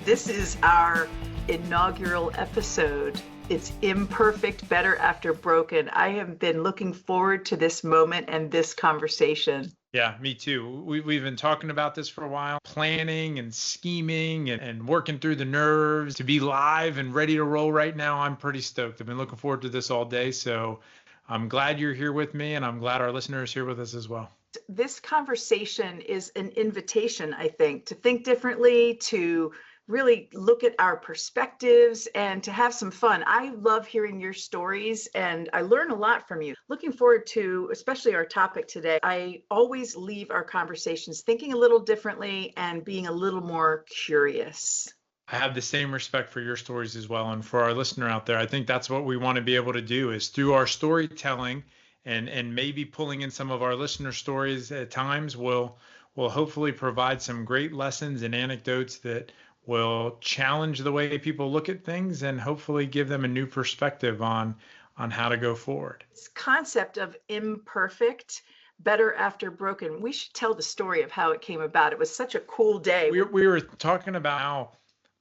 This is our inaugural episode. It's imperfect, better after broken. I have been looking forward to this moment and this conversation. Yeah, me too. We've been talking about this for a while, planning and scheming and working through the nerves to be live and ready to roll right now. I'm pretty stoked. I've been looking forward to this all day. So I'm glad you're here with me, and I'm glad our listeners are here with us as well. This conversation is an invitation, I think, to think differently, to really look at our perspectives and to have some fun. I love hearing your stories and I learn a lot from you. Looking forward to, especially our topic today. I always leave our conversations thinking a little differently and being a little more curious. I have the same respect for your stories as well. And for our listener out there, I think that's what we want to be able to do is through our storytelling and maybe pulling in some of our listener stories at times will hopefully provide some great lessons and anecdotes that will challenge the way people look at things and hopefully give them a new perspective on how to go forward. This concept of imperfect, better after broken. We should tell the story of how it came about. It was such a cool day. We were talking about how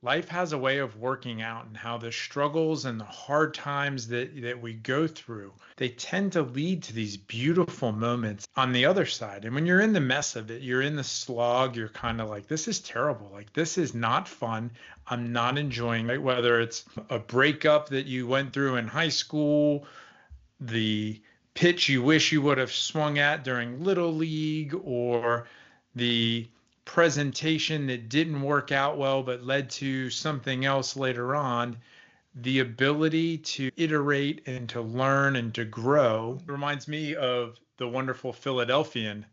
life has a way of working out and how the struggles and the hard times that we go through, they tend to lead to these beautiful moments on the other side. And when you're in the mess of it, you're in the slog, you're kind of like, this is terrible. Like, this is not fun. I'm not enjoying it. Whether it's a breakup that you went through in high school, the pitch you wish you would have swung at during Little League, or the presentation that didn't work out well but led to something else later on, the ability to iterate and to learn and to grow reminds me of the wonderful Philadelphian,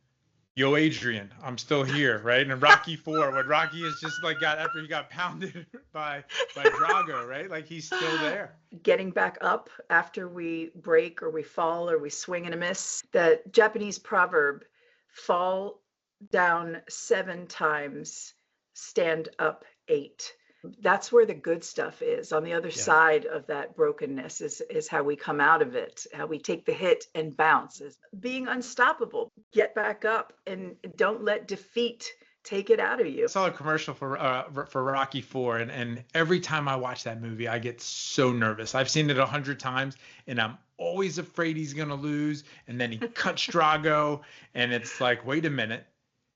Yo Adrian, I'm still here, right? And Rocky IV, when Rocky is just like after he got pounded by Drago, right? Like, he's still there. Getting back up after we break or we fall or we swing and a miss. The Japanese proverb, fall down 7 times, stand up 8. That's where the good stuff is. On the other side of that brokenness is how we come out of it, how we take the hit and bounce, is being unstoppable. Get back up and don't let defeat take it out of you. I saw a commercial for Rocky IV, and every time I watch that movie, I get so nervous. I've seen it 100 times, and I'm always afraid he's going to lose. And then he cuts Drago, and it's like, wait a minute.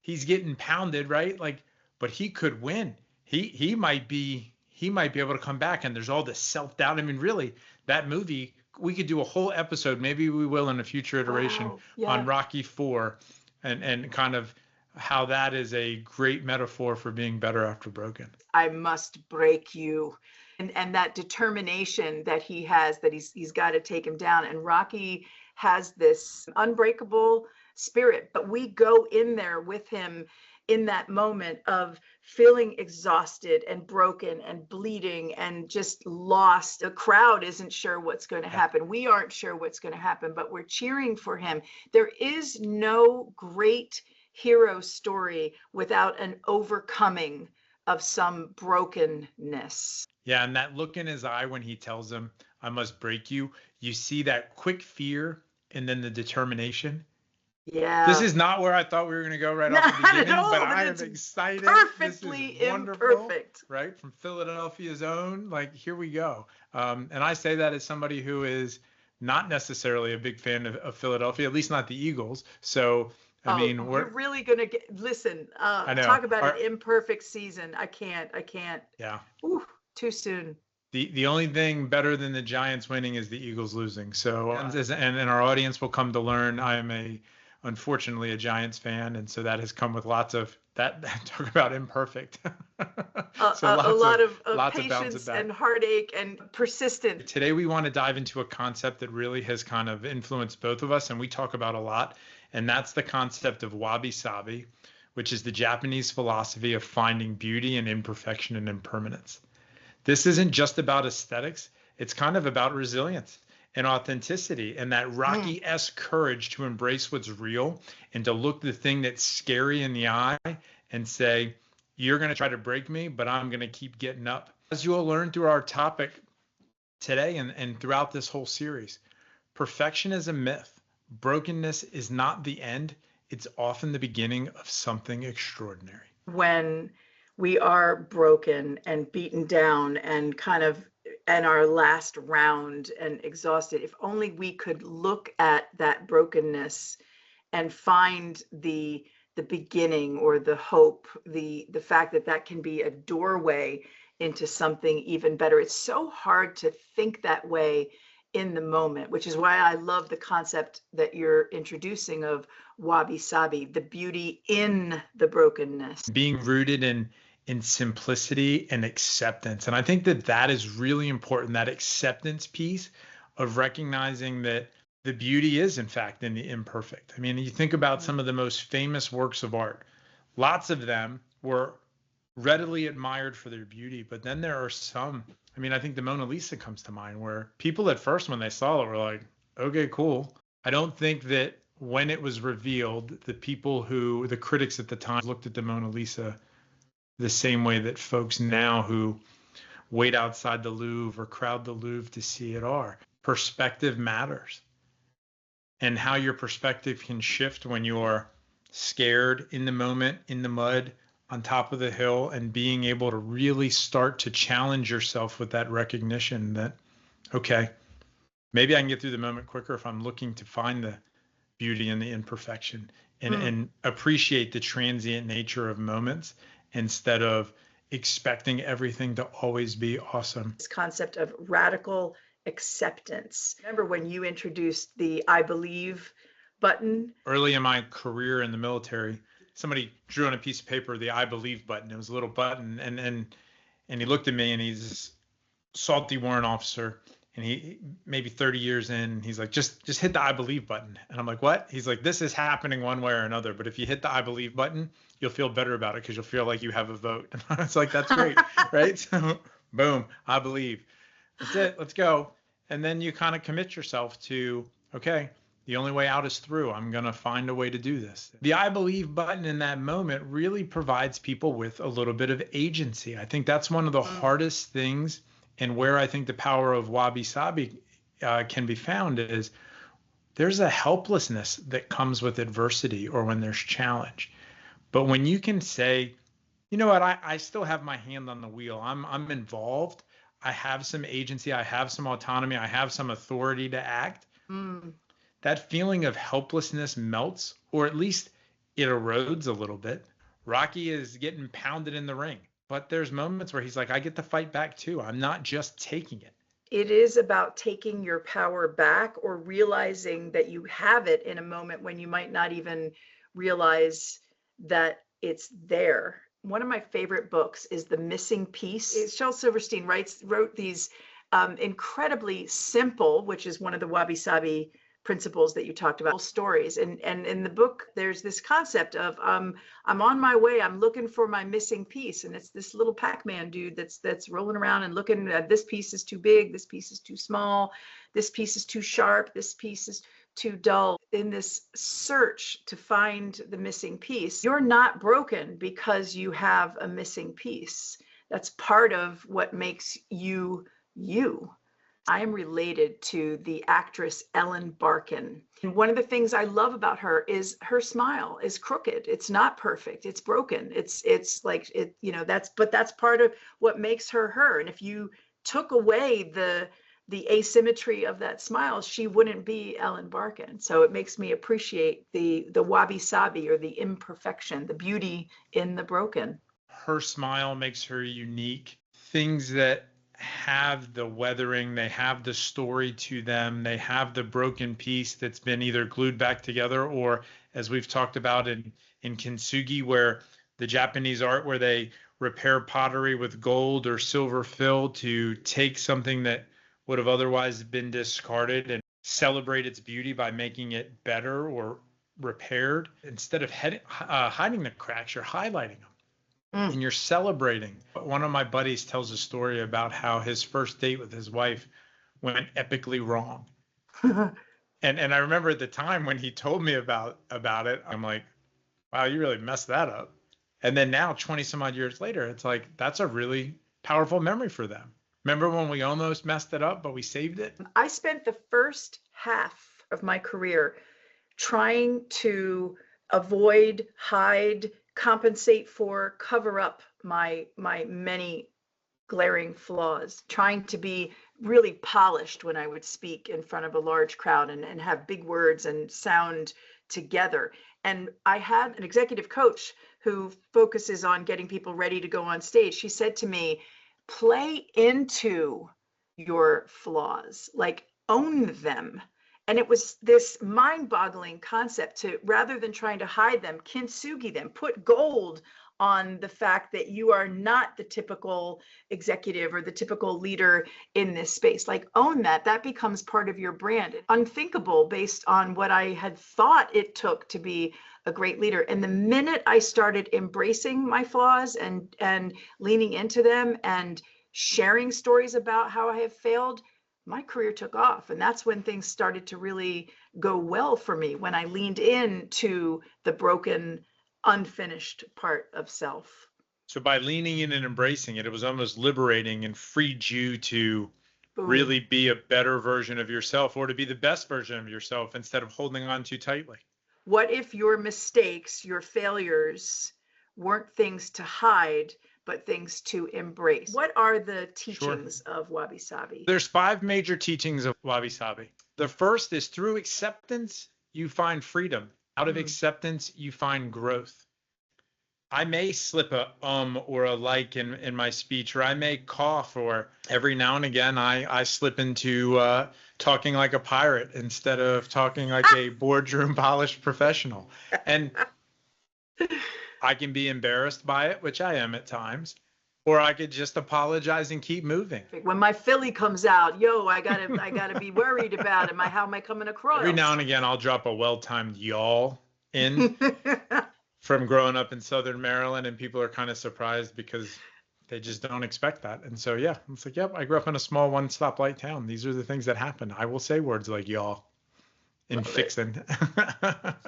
He's getting pounded, right? Like, but he could win. He might be able to come back. And there's all this self-doubt. I mean, really, that movie, we could do a whole episode. Maybe we will in a future iteration on Rocky IV and kind of how that is a great metaphor for being better after broken. I must break you. And that determination that he has, that he's got to take him down. And Rocky has this unbreakable spirit, but we go in there with him in that moment of feeling exhausted and broken and bleeding and just lost. The crowd isn't sure what's going to happen. We aren't sure what's going to happen, but we're cheering for him. There is no great hero story without an overcoming of some brokenness. Yeah, and that look in his eye when he tells him, I must break you, you see that quick fear and then the determination. Yeah. This is not where I thought we were going to go right off the beginning, but I am excited. Perfectly this is wonderful, imperfect. Right? From Philadelphia's own, like, here we go. And I say that as somebody who is not necessarily a big fan of Philadelphia, at least not the Eagles. So, I mean, we're really going to listen. Talk about an imperfect season. I can't. Yeah. Ooh, too soon. The only thing better than the Giants winning is the Eagles losing. So, and our audience will come to learn I am unfortunately a Giants fan, and so that has come with lots of that. Talk about imperfect. So a lot of patience and heartache and persistence. Today we want to dive into a concept that really has kind of influenced both of us, and we talk about a lot, and that's the concept of wabi-sabi, which is the Japanese philosophy of finding beauty in imperfection and impermanence. This isn't just about aesthetics. It's kind of about resilience and authenticity and that Rocky-esque courage to embrace what's real and to look the thing that's scary in the eye and say, you're going to try to break me, but I'm going to keep getting up. As you will learn through our topic today and throughout this whole series, perfection is a myth. Brokenness is not the end. It's often the beginning of something extraordinary. When we are broken and beaten down and kind of in our last round and exhausted. If only we could look at that brokenness and find the beginning or the hope, the fact that that can be a doorway into something even better. It's so hard to think that way in the moment, which is why I love the concept that you're introducing of wabi sabi, the beauty in the brokenness. Being rooted in simplicity and acceptance. And I think that that is really important, that acceptance piece of recognizing that the beauty is, in fact, in the imperfect. I mean, you think about some of the most famous works of art, lots of them were readily admired for their beauty, but then there are some, I mean, I think the Mona Lisa comes to mind, where people at first, when they saw it, were like, okay, cool. I don't think that when it was revealed, the critics at the time looked at the Mona Lisa the same way that folks now who wait outside the Louvre or crowd the Louvre to see it are. Perspective matters. And how your perspective can shift when you're scared, in the moment, in the mud, on top of the hill, and being able to really start to challenge yourself with that recognition that, okay, maybe I can get through the moment quicker if I'm looking to find the beauty and the imperfection and appreciate the transient nature of moments instead of expecting everything to always be awesome. This concept of radical acceptance. Remember when you introduced the I believe button? Early in my career in the military, somebody drew on a piece of paper the I believe button. It was a little button, and he looked at me, and he's this salty warrant officer, and he maybe 30 years in, he's like, just hit the I believe button. And I'm like, what? He's like, this is happening one way or another, but if you hit the I believe button, you'll feel better about it because you'll feel like you have a vote. And I was like, that's great, right? So boom, I believe. That's it. Let's go. And then you kind of commit yourself to, okay, the only way out is through. I'm going to find a way to do this. The I believe button in that moment really provides people with a little bit of agency. I think that's one of the hardest things, and where I think the power of wabi sabi can be found is there's a helplessness that comes with adversity or when there's challenge. But when you can say, you know what, I still have my hand on the wheel. I'm involved. I have some agency. I have some autonomy. I have some authority to act. That feeling of helplessness melts, or at least it erodes a little bit. Rocky is getting pounded in the ring, but there's moments where he's like, I get to fight back too. I'm not just taking it. It is about taking your power back, or realizing that you have it in a moment when you might not even realize that it's there. One of my favorite books is The Missing Piece. Shel Silverstein wrote these incredibly simple, which is one of the wabi sabi principles that you talked about, stories. And in the book, there's this concept of I'm on my way, I'm looking for my missing piece. And it's this little Pac-Man dude that's rolling around and looking at, this piece is too big, this piece is too small, this piece is too sharp, this piece is too dull. In this search to find the missing piece, you're not broken because you have a missing piece. That's part of what makes you you. I am related to the actress Ellen Barkin. And one of the things I love about her is her smile is crooked. It's not perfect. It's broken. It's like it, you know, that's part of what makes her her. And if you took away the asymmetry of that smile, she wouldn't be Ellen Barkin. So it makes me appreciate the wabi sabi, or the imperfection, the beauty in the broken. Her smile makes her unique. Things that have the weathering, they have the story to them, they have the broken piece that's been either glued back together, or as we've talked about in kintsugi, where the Japanese art where they repair pottery with gold or silver fill to take something that would have otherwise been discarded and celebrate its beauty by making it better or repaired. Instead of hiding the cracks, you're highlighting them. And you're celebrating. One of my buddies tells a story about how his first date with his wife went epically wrong. And I remember at the time when he told me about it, I'm like, wow, you really messed that up. And then now, 20 some odd years later, it's like, that's a really powerful memory for them. Remember when we almost messed it up, but we saved it? I spent the first half of my career trying to avoid, hide, compensate for, cover up my many glaring flaws, trying to be really polished when I would speak in front of a large crowd and have big words and sound together. And I had an executive coach who focuses on getting people ready to go on stage. She said to me, play into your flaws, like own them. And it was this mind-boggling concept to, rather than trying to hide them, kintsugi them, put gold on the fact that you are not the typical executive or the typical leader in this space. Like, own that. That becomes part of your brand. Unthinkable based on what I had thought it took to be a great leader. And the minute I started embracing my flaws and leaning into them and sharing stories about how I have failed, my career took off. And that's when things started to really go well for me, when I leaned into the broken, unfinished part of self. So by leaning in and embracing it, it was almost liberating and freed you to really be a better version of yourself, or to be the best version of yourself, instead of holding on too tightly. What if your mistakes, your failures, weren't things to hide, but things to embrace? What are the teachings of Wabi Sabi? There's 5 major teachings of Wabi Sabi. The first is, through acceptance, you find freedom. Out of acceptance, you find growth. I may slip a or a like in my speech, or I may cough, or every now and again I slip into talking like a pirate instead of talking like a boardroom polished professional. And I can be embarrassed by it, which I am at times, or I could just apologize and keep moving. When my Philly comes out, I gotta be worried about it. How am I coming across? Every now and again, I'll drop a well-timed y'all in from growing up in Southern Maryland, and people are kind of surprised because they just don't expect that. And so, yeah, it's like, yep, I grew up in a small one-stoplight town. These are the things that happen. I will say words like y'all in fixin'.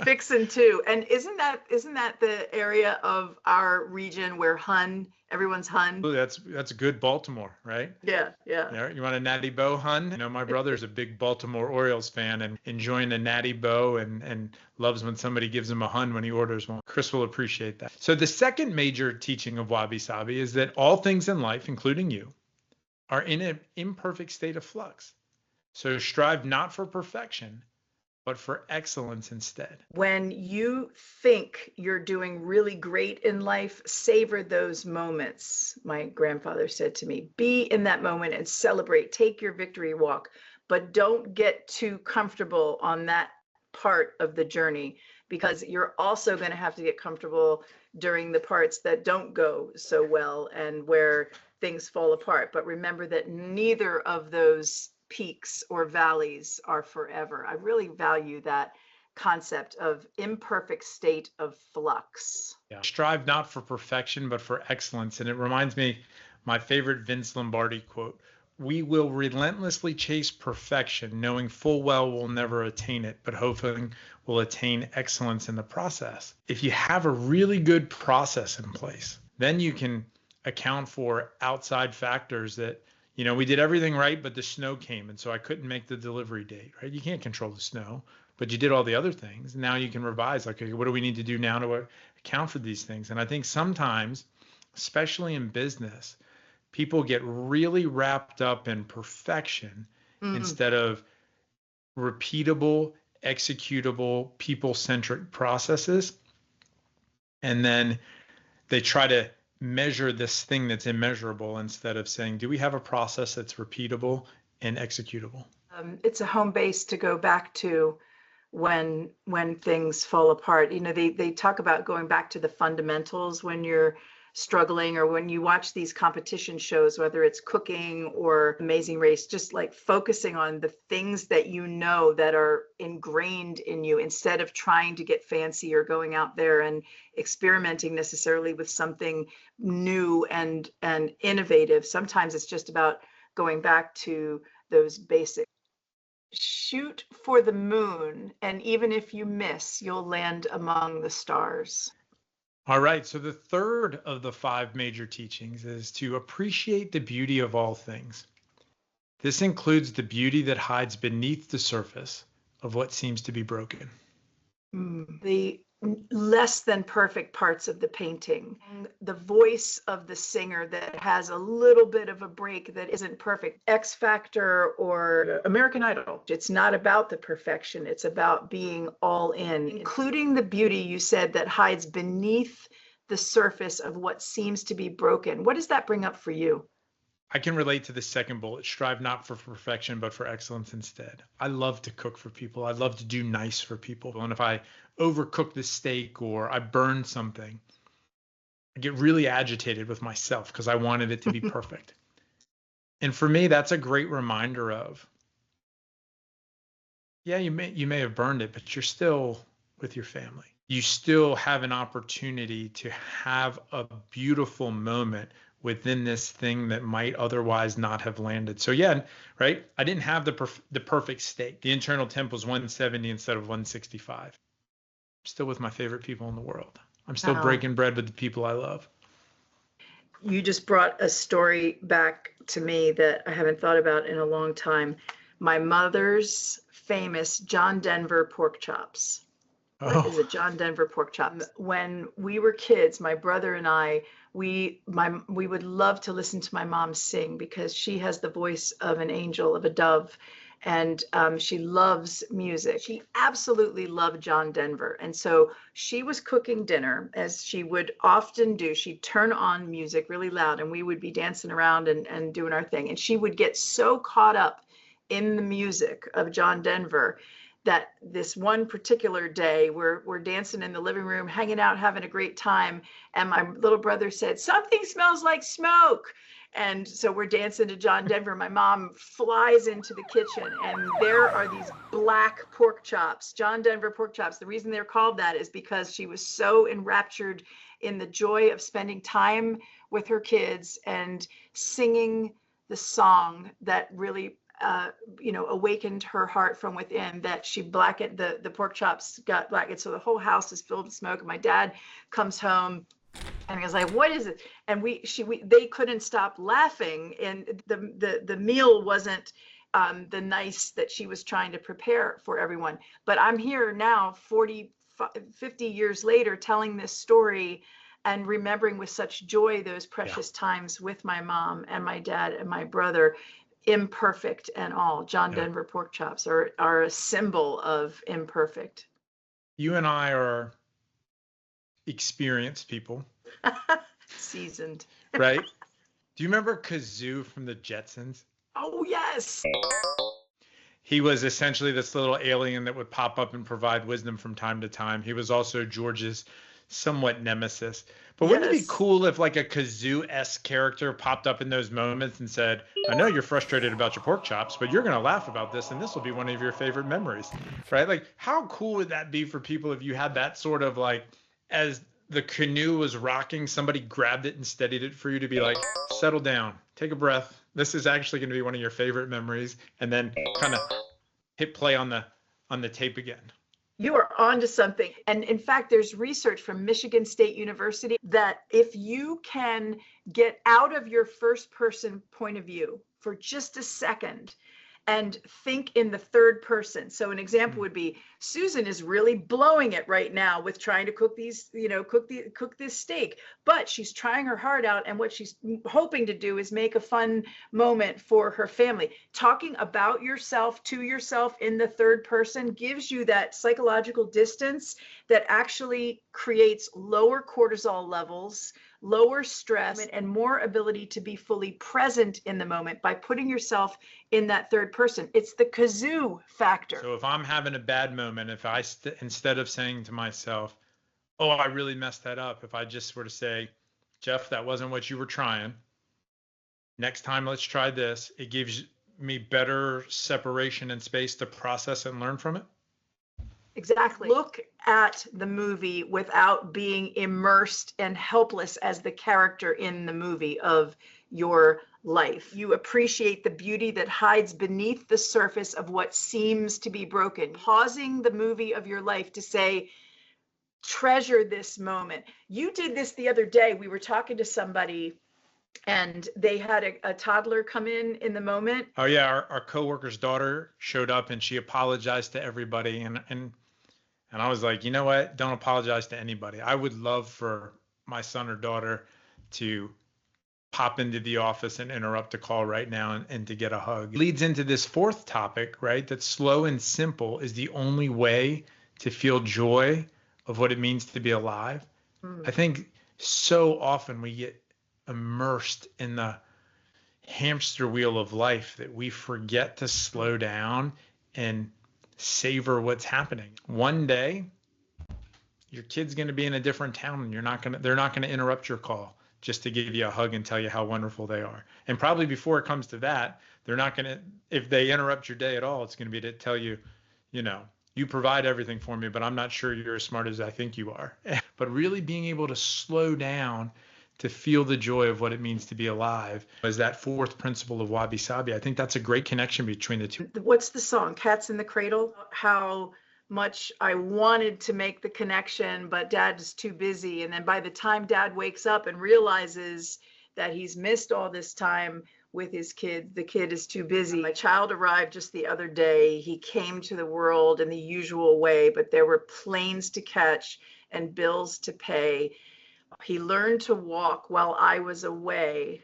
Fixin' too. And isn't that the area of our region where everyone's Hun? Ooh, that's good Baltimore, right? Yeah. You want a natty bow, Hun? My brother's a big Baltimore Orioles fan and enjoying a natty bow and loves when somebody gives him a Hun when he orders one. Chris will appreciate that. So the second major teaching of Wabi Sabi is that all things in life, including you, are in an imperfect state of flux. So strive not for perfection, but for excellence instead. When you think you're doing really great in life, savor those moments. My grandfather said to me, be in that moment and celebrate, take your victory walk, but don't get too comfortable on that part of the journey, because you're also going to have to get comfortable during the parts that don't go so well and where things fall apart. But remember that neither of those peaks or valleys are forever. I really value that concept of imperfect state of flux. Yeah. Strive not for perfection, but for excellence. And it reminds me, my favorite Vince Lombardi quote: we will relentlessly chase perfection, knowing full well we'll never attain it, but hoping we'll attain excellence in the process. If you have a really good process in place, then you can account for outside factors that, we did everything right, but the snow came, and so I couldn't make the delivery date, right? You can't control the snow, but you did all the other things. Now you can revise, like, okay, what do we need to do now to account for these things? And I think sometimes, especially in business, people get really wrapped up in perfection instead of repeatable, executable, people-centric processes. And then they try to measure this thing that's immeasurable instead of saying, do we have a process that's repeatable and executable? It's a home base to go back to when things fall apart. They talk about going back to the fundamentals when you're struggling, or when you watch these competition shows, whether it's cooking or Amazing Race, just like focusing on the things that that are ingrained in you, instead of trying to get fancy or going out there and experimenting necessarily with something new and innovative. Sometimes it's just about going back to those basics. Shoot for the moon, and even if you miss, you'll land among the stars. All right, so the third of the 5 major teachings is to appreciate the beauty of all things. This includes the beauty that hides beneath the surface of what seems to be broken. The less than perfect parts of the painting. The voice of the singer that has a little bit of a break that isn't perfect. X Factor or American Idol. It's not about the perfection. It's about being all in, including the beauty you said that hides beneath the surface of what seems to be broken. What does that bring up for you? I can relate to the second bullet, strive not for perfection, but for excellence instead. I love to cook for people. I love to do nice for people. And if I overcook the steak or I burn something, I get really agitated with myself because I wanted it to be perfect. And for me, that's a great reminder of, yeah, you may have burned it, but you're still with your family. You still have an opportunity to have a beautiful moment within this thing that might otherwise not have landed. So yeah, right? I didn't have the perfect steak. The internal temp was 170 instead of 165. I'm still with my favorite people in the world. I'm still breaking bread with the people I love. You just brought a story back to me that I haven't thought about in a long time. My mother's famous John Denver pork chops. What is it? John Denver pork chops. When we were kids, my brother and I, we would love to listen to my mom sing because she has the voice of an angel, of a dove, and she loves music. She absolutely loved John Denver. And so she was cooking dinner, as she would often do. She'd turn on music really loud and we would be dancing around and doing our thing. And she would get so caught up in the music of John Denver that this one particular day we're dancing in the living room, hanging out, having a great time. And my little brother said, "Something smells like smoke." And so we're dancing to John Denver. My mom flies into the kitchen and there are these black pork chops, John Denver pork chops. The reason they're called that is because she was so enraptured in the joy of spending time with her kids and singing the song that really awakened her heart from within, that she blackened the pork chops got blackened. So the whole house is filled with smoke. And my dad comes home and he was like, "What is it?" And they couldn't stop laughing. And the meal wasn't the nice that she was trying to prepare for everyone. But I'm here now 50 years later telling this story and remembering with such joy those precious times with my mom and my dad and my brother. Imperfect and all. John Denver pork chops are a symbol of imperfect. You and I are experienced people. Seasoned. Right? Do you remember Kazoo from the Jetsons? Oh, yes. He was essentially this little alien that would pop up and provide wisdom from time to time. He was also George's somewhat nemesis. But wouldn't it be cool if like a Kazoo-esque character popped up in those moments and said, "I know you're frustrated about your pork chops, but you're going to laugh about this and this will be one of your favorite memories," right? Like how cool would that be for people if you had that sort of like, as the canoe was rocking, somebody grabbed it and steadied it for you to be like, "Settle down, take a breath. This is actually going to be one of your favorite memories," and then kind of hit play on the tape again. You are onto something. And in fact, there's research from Michigan State University that if you can get out of your first person point of view for just a second and think in the third person. So an example would be, Susan is really blowing it right now with trying to cook cook this steak, but she's trying her heart out. And what she's hoping to do is make a fun moment for her family. Talking about yourself to yourself in the third person gives you that psychological distance that actually creates lower cortisol levels, lower stress, and more ability to be fully present in the moment by putting yourself in that third person. It's the kazoo factor. So if I'm having a bad moment, if I instead of saying to myself, "Oh, I really messed that up," if I just were to say, "Jeff, that wasn't what you were trying. Next time, let's try this," it gives me better separation and space to process and learn from it. Exactly. Look at the movie without being immersed and helpless as the character in the movie of your life. You appreciate the beauty that hides beneath the surface of what seems to be broken. Pausing the movie of your life to say, treasure this moment. You did this the other day. We were talking to somebody and they had a toddler come in the moment. Oh yeah, our coworker's daughter showed up and she apologized to everybody, and And I was like, you know what? Don't apologize to anybody. I would love for my son or daughter to pop into the office and interrupt a call right now and to get a hug. It leads into this fourth topic, right? That slow and simple is the only way to feel joy of what it means to be alive. I think so often we get immersed in the hamster wheel of life that we forget to slow down and savor what's happening. One day, your kid's going to be in a different town and they're not going to interrupt your call just to give you a hug and tell you how wonderful they are. And probably before it comes to that, they're not going to, if they interrupt your day at all, it's going to be to tell you, you provide everything for me, but I'm not sure you're as smart as I think you are. But really being able to slow down to feel the joy of what it means to be alive is that fourth principle of Wabi Sabi. I think that's a great connection between the two. What's the song? Cats in the Cradle? How much I wanted to make the connection, but Dad is too busy. And then by the time Dad wakes up and realizes that he's missed all this time with his kid, the kid is too busy. My child arrived just the other day. He came to the world in the usual way, but there were planes to catch and bills to pay. He learned to walk while I was away,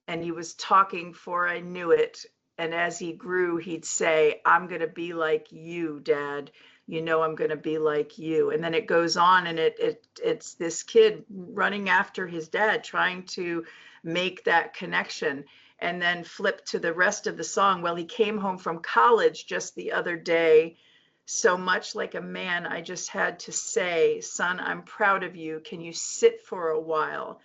and he was talking before I knew it. And as he grew, he'd say, I'm going to be like you, Dad. I'm going to be like you. And then it goes on, and it's this kid running after his dad, trying to make that connection. And then flip to the rest of the song. Well, he came home from college just the other day. So much like a man, I just had to say, son, I'm proud of you. Can you sit for a while?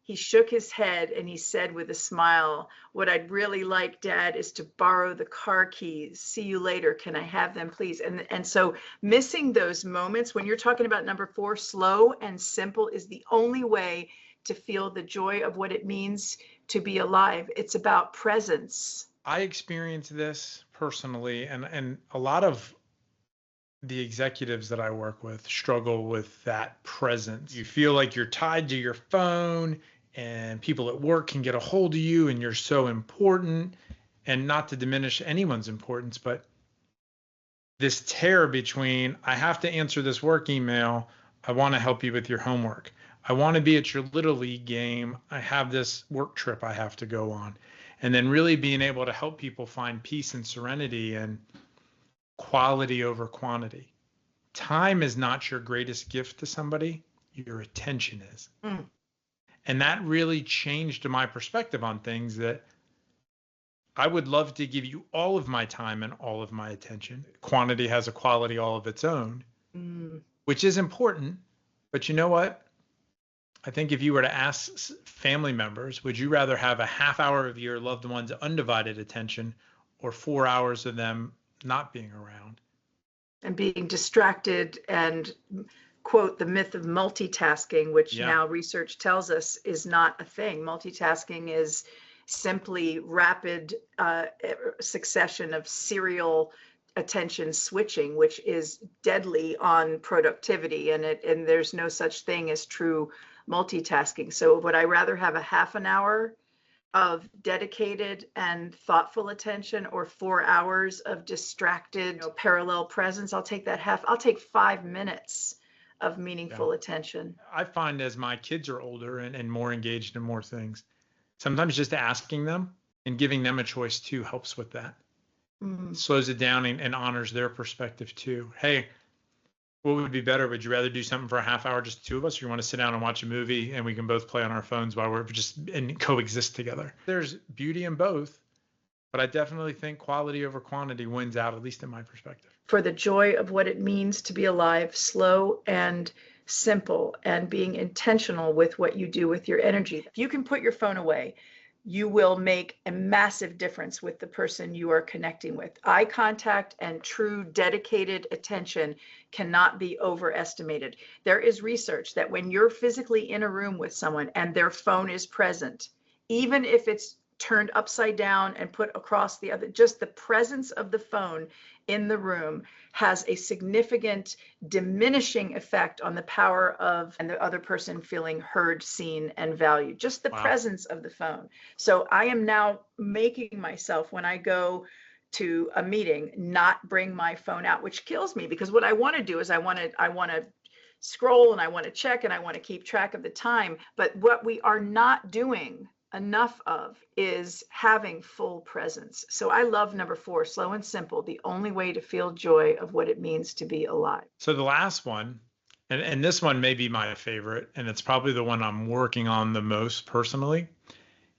He shook his head and he said with a smile, what I'd really like, Dad, is to borrow the car keys. See you later. Can I have them, please? And so missing those moments when you're talking about number 4, slow and simple is the only way to feel the joy of what it means to be alive. It's about presence. I experienced this personally, and a lot of the executives that I work with struggle with that presence. You feel like you're tied to your phone and people at work can get a hold of you and you're so important, and not to diminish anyone's importance, but this tear between, I have to answer this work email, I want to help you with your homework. I want to be at your Little League game. I have this work trip I have to go on. And then really being able to help people find peace and serenity and quality over quantity. Time is not your greatest gift to somebody. Your attention is. And that really changed my perspective on things, that I would love to give you all of my time and all of my attention. Quantity has a quality all of its own, which is important. But you know what? I think if you were to ask family members, would you rather have a half hour of your loved one's undivided attention or 4 hours of them not being around? And being distracted and, quote, the myth of multitasking, which now research tells us is not a thing. Multitasking is simply rapid succession of serial attention switching, which is deadly on productivity. And there's no such thing as true multitasking. So would I rather have a half an hour of dedicated and thoughtful attention or 4 hours of distracted parallel presence? I'll take that half. I'll take 5 minutes of meaningful attention. I find as my kids are older and more engaged in more things, sometimes just asking them and giving them a choice too helps with that. Slows it down and honors their perspective too. Hey, what would be better? Would you rather do something for a half hour, just the two of us, or you want to sit down and watch a movie and we can both play on our phones while we're just and coexist together? There's beauty in both, but I definitely think quality over quantity wins out, at least in my perspective. For the joy of what it means to be alive, slow and simple, and being intentional with what you do with your energy. If you can put your phone away, you will make a massive difference with the person you are connecting with. Eye contact and true dedicated attention cannot be overestimated. There is research that when you're physically in a room with someone and their phone is present, even if it's turned upside down and put across the other, just the presence of the phone in the room has a significant diminishing effect on the power of and the other person feeling heard, seen, and valued. Just the presence of the phone. So I am now making myself, when I go to a meeting, not bring my phone out, which kills me, because what I want to do is I want to scroll and I want to check and I want to keep track of the time. But what we are not doing enough of is having full presence. So I love number 4, slow and simple, the only way to feel joy of what it means to be alive. So the last one, and this one may be my favorite, and it's probably the one I'm working on the most personally,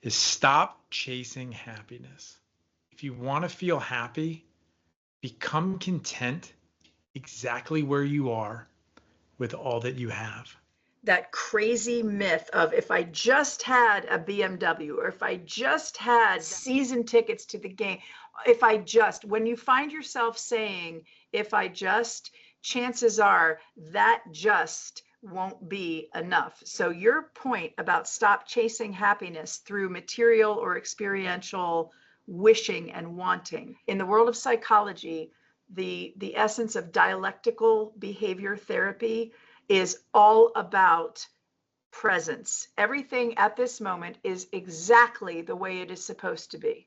is stop chasing happiness. If you want to feel happy, become content exactly where you are with all that you have. That crazy myth of, if I just had a BMW, or if I just had season tickets to the game, when you find yourself saying, if I just, chances are that just won't be enough. So your point about stop chasing happiness through material or experiential wishing and wanting. In the world of psychology, the essence of dialectical behavior therapy is all about presence. Everything at this moment is exactly the way it is supposed to be.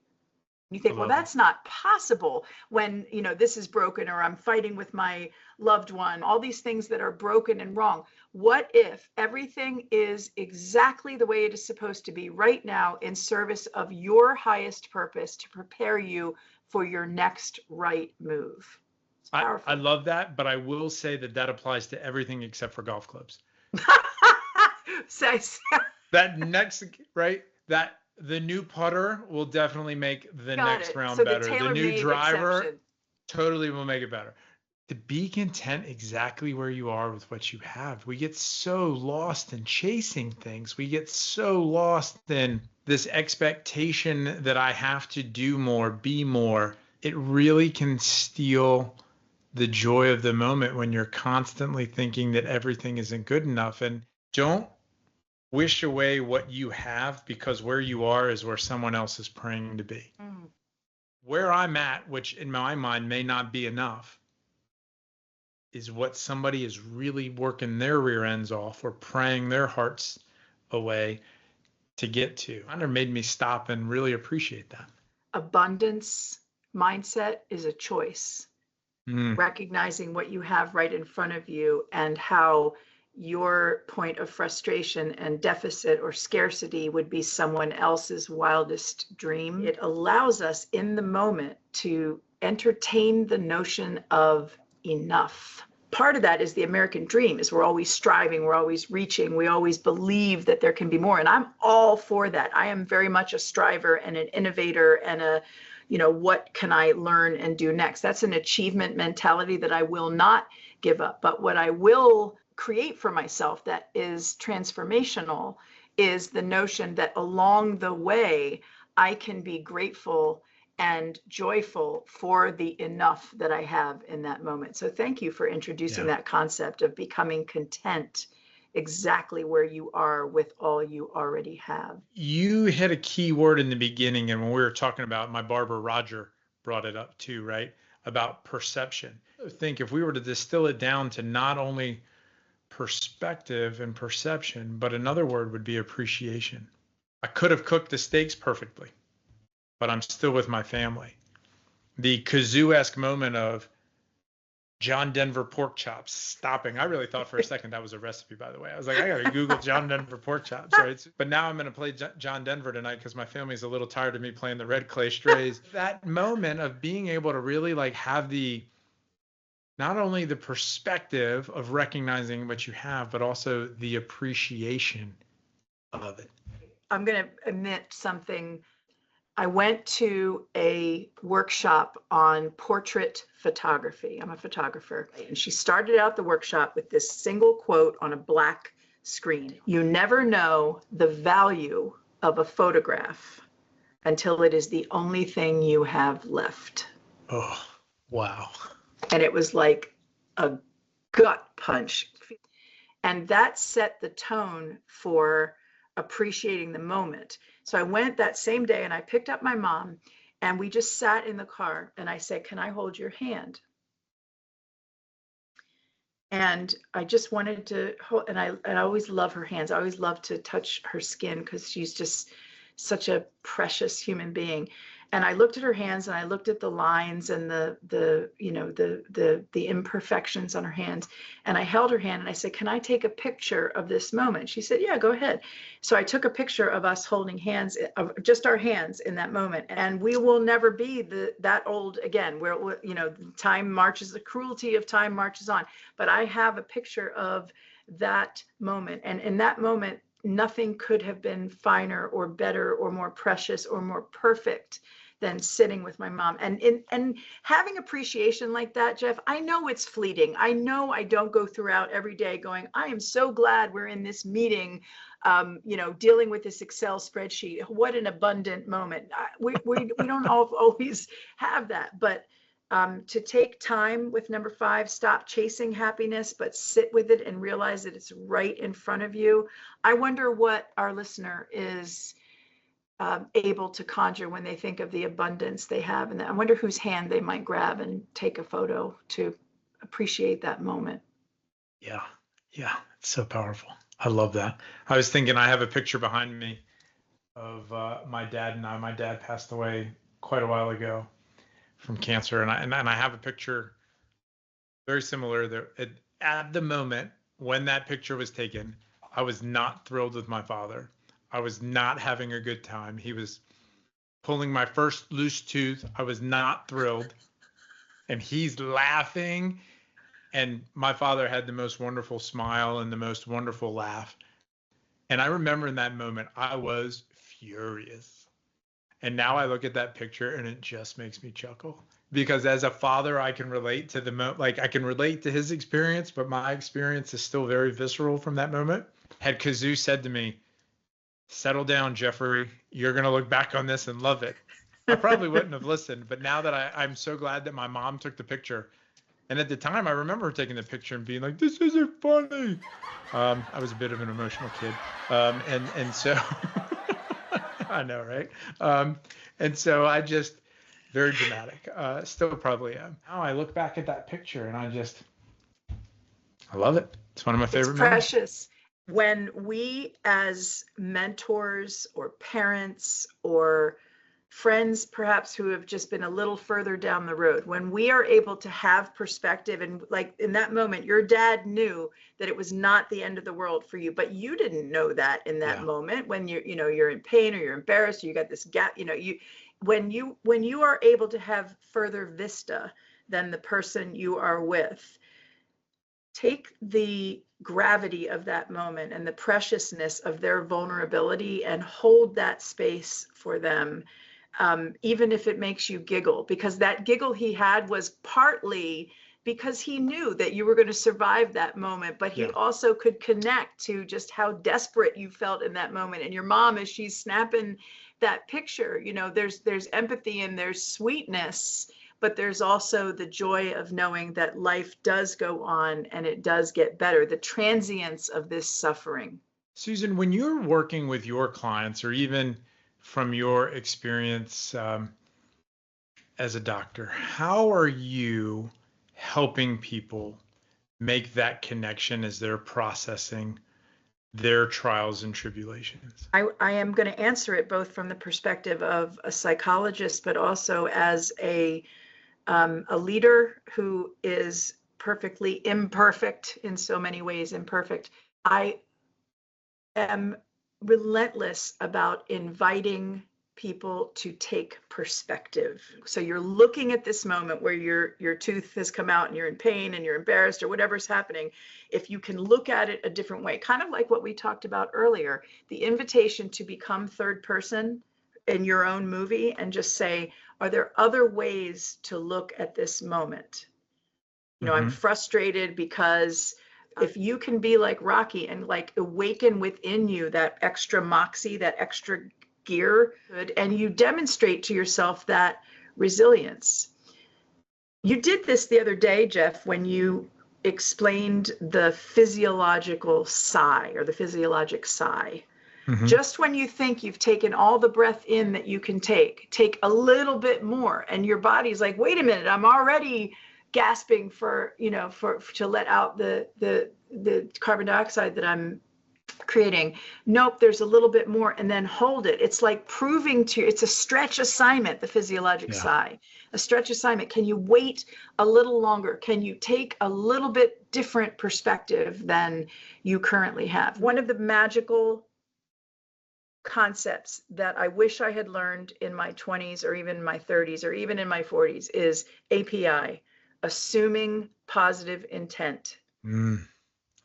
You think, well, that's not possible when, this is broken, or I'm fighting with my loved one, all these things that are broken and wrong. What if everything is exactly the way it is supposed to be right now, in service of your highest purpose, to prepare you for your next right move? It's powerful. I love that, but I will say that applies to everything except for golf clubs. That next, right? The new putter will definitely make the next round better. The new driver totally will make it better. To be content exactly where you are with what you have. We get so lost in chasing things. We get so lost in this expectation that I have to do more, be more. It really can steal the joy of the moment when you're constantly thinking that everything isn't good enough. And don't wish away what you have, because where you are is where someone else is praying to be. Where I'm at, which in my mind may not be enough, is what somebody is really working their rear ends off or praying their hearts away to get to. It kind of made me stop and really appreciate that. Abundance mindset is a choice. Recognizing what you have right in front of you, and how your point of frustration and deficit or scarcity would be someone else's wildest dream. It allows us in the moment to entertain the notion of enough. Part of that is the American dream, is we're always striving, we're always reaching, we always believe that there can be more. And I'm all for that. I am very much a striver and an innovator and a, what can I learn and do next? That's an achievement mentality that I will not give up. But what I will create for myself that is transformational is the notion that along the way, I can be grateful and joyful for the enough that I have in that moment. So thank you for introducing that concept of becoming content exactly where you are with all you already have. You hit a key word in the beginning, and when we were talking about, my barber Roger brought it up too, right? About perception. I think if we were to distill it down to not only perspective and perception, but another word would be appreciation. I could have cooked the steaks perfectly, but I'm still with my family. The kazoo-esque moment of John Denver pork chops stopping. I really thought for a second that was a recipe, by the way. I was like, I got to Google John Denver pork chops, right? But now I'm going to play John Denver tonight because my family's a little tired of me playing the red clay strays. That moment of being able to really have not only the perspective of recognizing what you have, but also the appreciation of it. I'm going to admit something. I went to a workshop on portrait photography. I'm a photographer. And she started out the workshop with this single quote on a black screen. You never know the value of a photograph until it is the only thing you have left. Oh, wow. And it was like a gut punch. And that set the tone for appreciating the moment. So I went that same day and I picked up my mom and we just sat in the car and I said, can I hold your hand? And I just wanted to hold, and I always love her hands. I always love to touch her skin because she's just such a precious human being. And I looked at her hands and I looked at the lines and the imperfections on her hands. And I held her hand and I said, "Can I take a picture of this moment?" She said, "Yeah, go ahead." So I took a picture of us holding hands, of just our hands in that moment. And we will never be that old again, where, time marches, the cruelty of time marches on. But I have a picture of that moment. And in that moment, nothing could have been finer or better or more precious or more perfect than sitting with my mom. And having appreciation like that, Jeff, I know it's fleeting. I know I don't go throughout every day going, "I am so glad we're in this meeting, dealing with this Excel spreadsheet. What an abundant moment." We don't always have that, but to take time with number 5, stop chasing happiness, but sit with it and realize that it's right in front of you. I wonder what our listener is able to conjure when they think of the abundance they have. And I wonder whose hand they might grab and take a photo to appreciate that moment. Yeah. Yeah. It's so powerful. I love that. I was thinking, I have a picture behind me of my dad and I. My dad passed away quite a while ago from cancer. And I have a picture very similar that at the moment when that picture was taken, I was not thrilled with my father. I was not having a good time. He was pulling my first loose tooth. I was not thrilled. And he's laughing. And my father had the most wonderful smile and the most wonderful laugh. And I remember in that moment, I was furious. And now I look at that picture and it just makes me chuckle. Because as a father, I can relate to I can relate to his experience, but my experience is still very visceral from that moment. Had Kazoo said to me, "Settle down, Jeffrey, you're going to look back on this and love it," I probably wouldn't have listened. But now that I'm so glad that my mom took the picture. And at the time, I remember taking the picture and being like, "This isn't funny." I was a bit of an emotional kid. And so I know, right? And so I just, very dramatic, still probably am. Now I look back at that picture and I love it. It's one of my favorite It's precious. memories. When we as mentors or parents or friends perhaps who have just been a little further down the road, when we are able to have perspective, and like in that moment, your dad knew that it was not the end of the world for you, but you didn't know that in that moment when you're in pain or you're embarrassed or you got this gap, when you are able to have further vista than the person you are with, take the gravity of that moment and the preciousness of their vulnerability and hold that space for them, even if it makes you giggle, because that giggle he had was partly because he knew that you were going to survive that moment, but he also could connect to just how desperate you felt in that moment. And your mom, as she's snapping that picture, there's empathy and there's sweetness, but there's also the joy of knowing that life does go on and it does get better, the transience of this suffering. Susan, when you're working with your clients, or even from your experience as a doctor, how are you helping people make that connection as they're processing their trials and tribulations? I am going to answer it both from the perspective of a psychologist, but also as a leader who is perfectly imperfect in so many ways, imperfect. I am relentless about inviting people to take perspective. So you're looking at this moment where your tooth has come out and you're in pain and you're embarrassed or whatever's happening. If you can look at it a different way, kind of like what we talked about earlier, the invitation to become third person in your own movie and just say, are there other ways to look at this moment? I'm frustrated because if you can be like Rocky and like awaken within you that extra moxie, that extra gear, and you demonstrate to yourself that resilience. You did this the other day, Jeff, when you explained the physiological sigh or the physiologic sigh. Just when you think you've taken all the breath in that you can take a little bit more, and your body's like, wait a minute, I'm already gasping to let out the carbon dioxide that I'm creating, nope, there's a little bit more, and then hold it. It's like proving to you, it's a stretch assignment, the physiologic sigh, a stretch assignment. Can you wait a little longer? Can you take a little bit different perspective than you currently have? One of the magical concepts that I wish I had learned in my 20s or even my 30s or even in my 40s is API, assuming positive intent.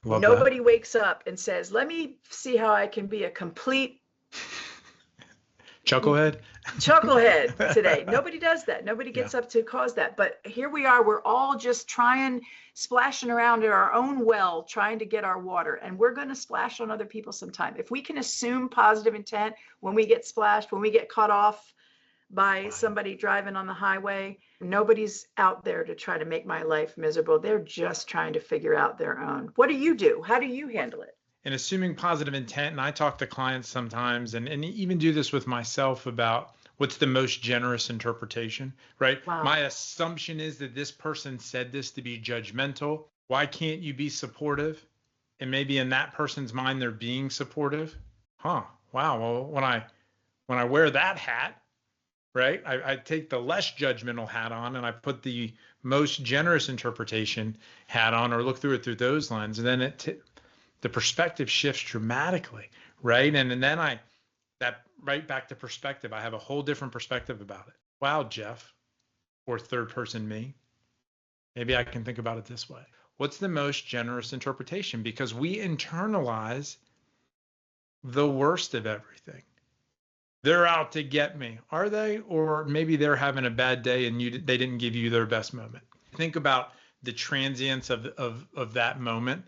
Nobody wakes up and says, let me see how I can be a complete chucklehead today. Nobody does that. Nobody gets up to cause that. But here we are. We're all just splashing around in our own well, trying to get our water. And we're going to splash on other people sometime. If we can assume positive intent when we get splashed, when we get cut off by somebody driving on the highway, nobody's out there to try to make my life miserable. They're just trying to figure out their own. What do you do? How do you handle it? And assuming positive intent, and I talk to clients sometimes and even do this with myself about what's the most generous interpretation, right? Wow. My assumption is that this person said this to be judgmental. Why can't you be supportive? And maybe in that person's mind, they're being supportive. Wow. Well, when I wear that hat, right, I take the less judgmental hat on and I put the most generous interpretation hat on, or look through it through those lenses, and then the perspective shifts dramatically, right? And then that right back to perspective. I have a whole different perspective about it. Wow, Jeff, or third person me, maybe I can think about it this way. What's the most generous interpretation? Because we internalize the worst of everything. They're out to get me. Are they? Or maybe they're having a bad day and they didn't give you their best moment. Think about the transience of that moment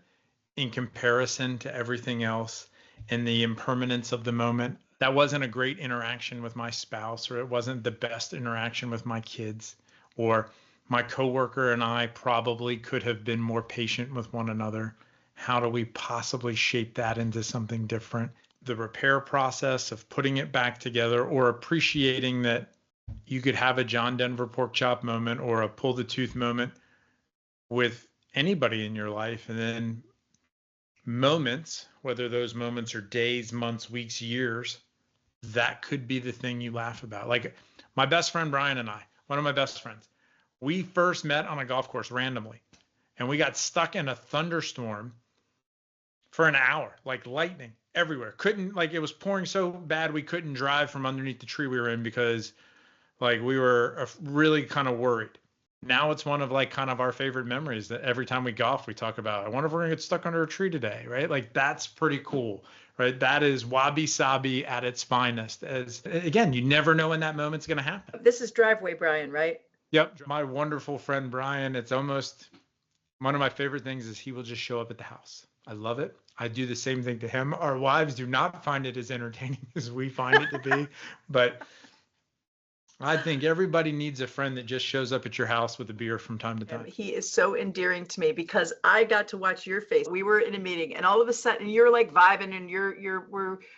in comparison to everything else and the impermanence of the moment. That wasn't a great interaction with my spouse, or it wasn't the best interaction with my kids, or my coworker and I probably could have been more patient with one another. How do we possibly shape that into something different? The repair process of putting it back together, or appreciating that you could have a John Denver pork chop moment or a pull the tooth moment with anybody in your life. And then moments, whether those moments are days, months, weeks, years, that could be the thing you laugh about. Like my best friend, Brian, and I, one of my best friends, we first met on a golf course randomly, and we got stuck in a thunderstorm for an hour, like lightning everywhere. It was pouring so bad we couldn't drive from underneath the tree we were in because like we were really kind of worried. Now it's one of like kind of our favorite memories that every time we golf, we talk about, I wonder if we're gonna get stuck under a tree today, right? Like that's pretty cool, right? That is wabi-sabi at its finest. As again, you never know when that moment's gonna happen. This is Driveway Brian, right? Yep. My wonderful friend, Brian, it's almost one of my favorite things is he will just show up at the house. I love it. I do the same thing to him. Our wives do not find it as entertaining as we find it to be, but I think everybody needs a friend that just shows up at your house with a beer from time to time. He is so endearing to me because I got to watch your face. We were in a meeting and all of a sudden you're like vibing and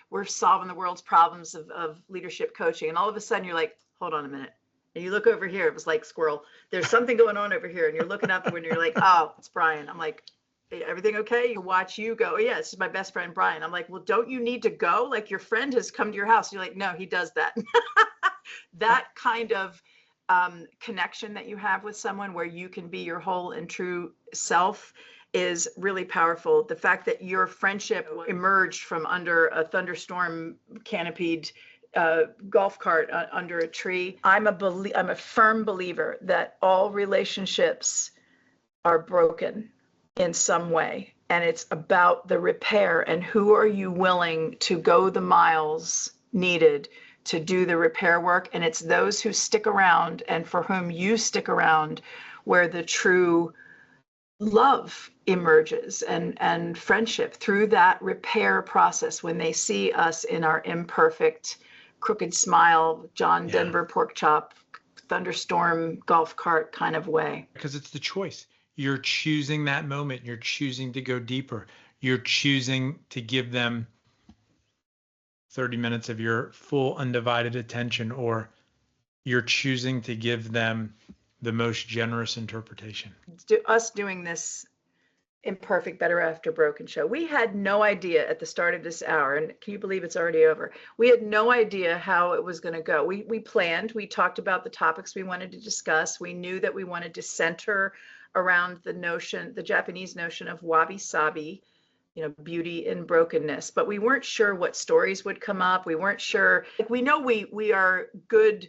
we're solving the world's problems of leadership coaching. And all of a sudden you're like, hold on a minute. And you look over here, it was like squirrel. There's something going on over here. And you're looking out the window, you're like, oh, it's Brian. I'm like, hey, everything okay? You watch you go, oh, yeah, this is my best friend, Brian. I'm like, well, don't you need to go? Like your friend has come to your house. You're like, no, he does that. That kind of connection that you have with someone where you can be your whole and true self is really powerful. The fact that your friendship emerged from under a thunderstorm canopied golf cart under a tree. I'm a firm believer that all relationships are broken in some way. And it's about the repair and who are you willing to go the miles needed to do the repair work. And it's those who stick around and for whom you stick around where the true love emerges and friendship through that repair process when they see us in our imperfect, crooked smile, John Denver pork chop, thunderstorm golf cart kind of way. Because it's the choice. You're choosing that moment. You're choosing to go deeper. You're choosing to give them 30 minutes of your full undivided attention, or you're choosing to give them the most generous interpretation. Us doing this Imperfect, Better After Broken show. We had no idea at the start of this hour, and can you believe it's already over? We had no idea how it was going to go. We planned, we talked about the topics we wanted to discuss. We knew that we wanted to center around the Japanese notion of wabi-sabi, beauty in brokenness, but we weren't sure what stories would come up. We weren't sure, we know we are good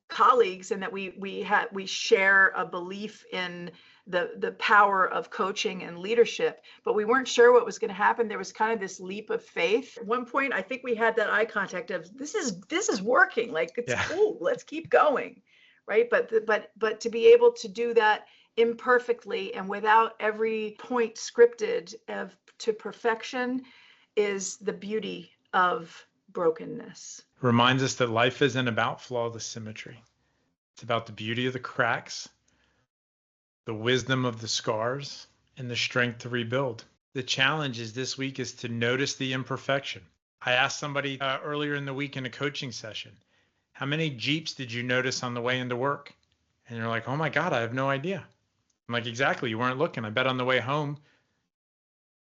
colleagues and that we share a belief in the power of coaching and leadership, but we weren't sure what was going to happen. There was kind of this leap of faith. At one point, I think we had that eye contact of this is working. Like, it's cool. Let's keep going. Right. But to be able to do that imperfectly and without every point scripted to perfection is the beauty of brokenness. Reminds us that life isn't about flawless symmetry. It's about the beauty of the cracks, the wisdom of the scars, and the strength to rebuild. The challenge is this week is to notice the imperfection. I asked somebody earlier in the week in a coaching session, how many Jeeps did you notice on the way into work? And they're like, oh my God, I have no idea. I'm like, exactly, you weren't looking. I bet on the way home,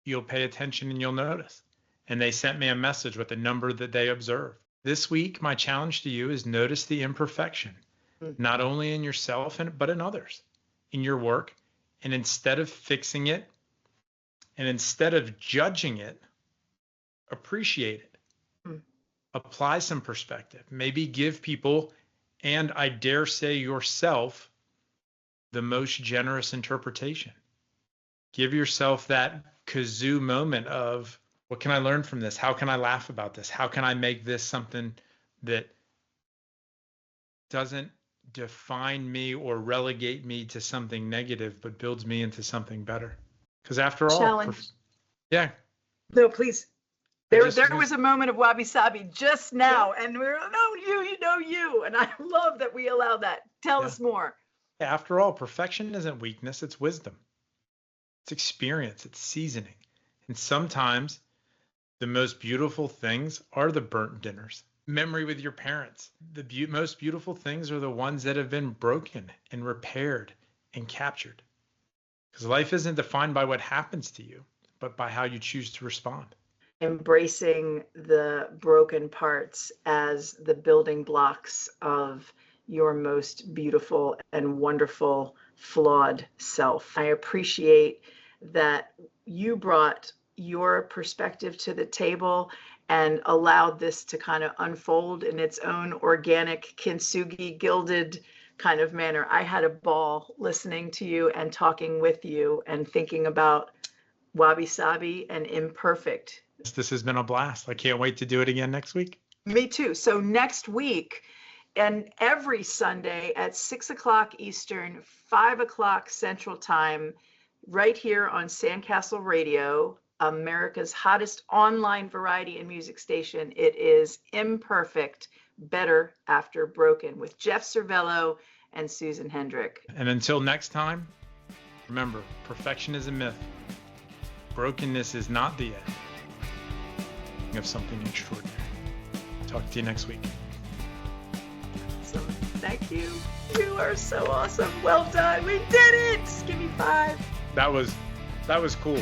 you'll pay attention and you'll notice. And they sent me a message with the number that they observed. This week, my challenge to you is notice the imperfection, not only in yourself, but in others, in your work. And instead of fixing it, and instead of judging it, appreciate it. Apply some perspective. Maybe give people, and I dare say yourself, the most generous interpretation. Give yourself that kazoo moment of, what can I learn from this? How can I laugh about this? How can I make this something that doesn't define me or relegate me to something negative, but builds me into something better? Because after all, challenge. Yeah. No, please. There was a moment of wabi-sabi just now, and we're, no, you. And I love that we allow that. Tell us more. After all, perfection isn't weakness, it's wisdom. It's experience, it's seasoning. And sometimes the most beautiful things are the burnt dinners. Memory with your parents. The most beautiful things are the ones that have been broken and repaired and captured. Because life isn't defined by what happens to you, but by how you choose to respond. Embracing the broken parts as the building blocks of your most beautiful and wonderful flawed self. I appreciate that you brought your perspective to the table and allowed this to kind of unfold in its own organic, kintsugi, gilded kind of manner. I had a ball listening to you and talking with you and thinking about wabi-sabi and imperfect. This has been a blast. I can't wait to do it again next week. Me too. So next week, and every Sunday at 6 o'clock Eastern, 5 o'clock Central Time, right here on Sandcastle Radio, America's hottest online variety and music station. It is Imperfect, Better After Broken with Jeff Servello and Susan Hendrich. And until next time, remember, perfection is a myth. Brokenness is not the end of something extraordinary. Talk to you next week. Awesome. Thank you. You are so awesome. Well done. We did it. Give me 5. That was cool.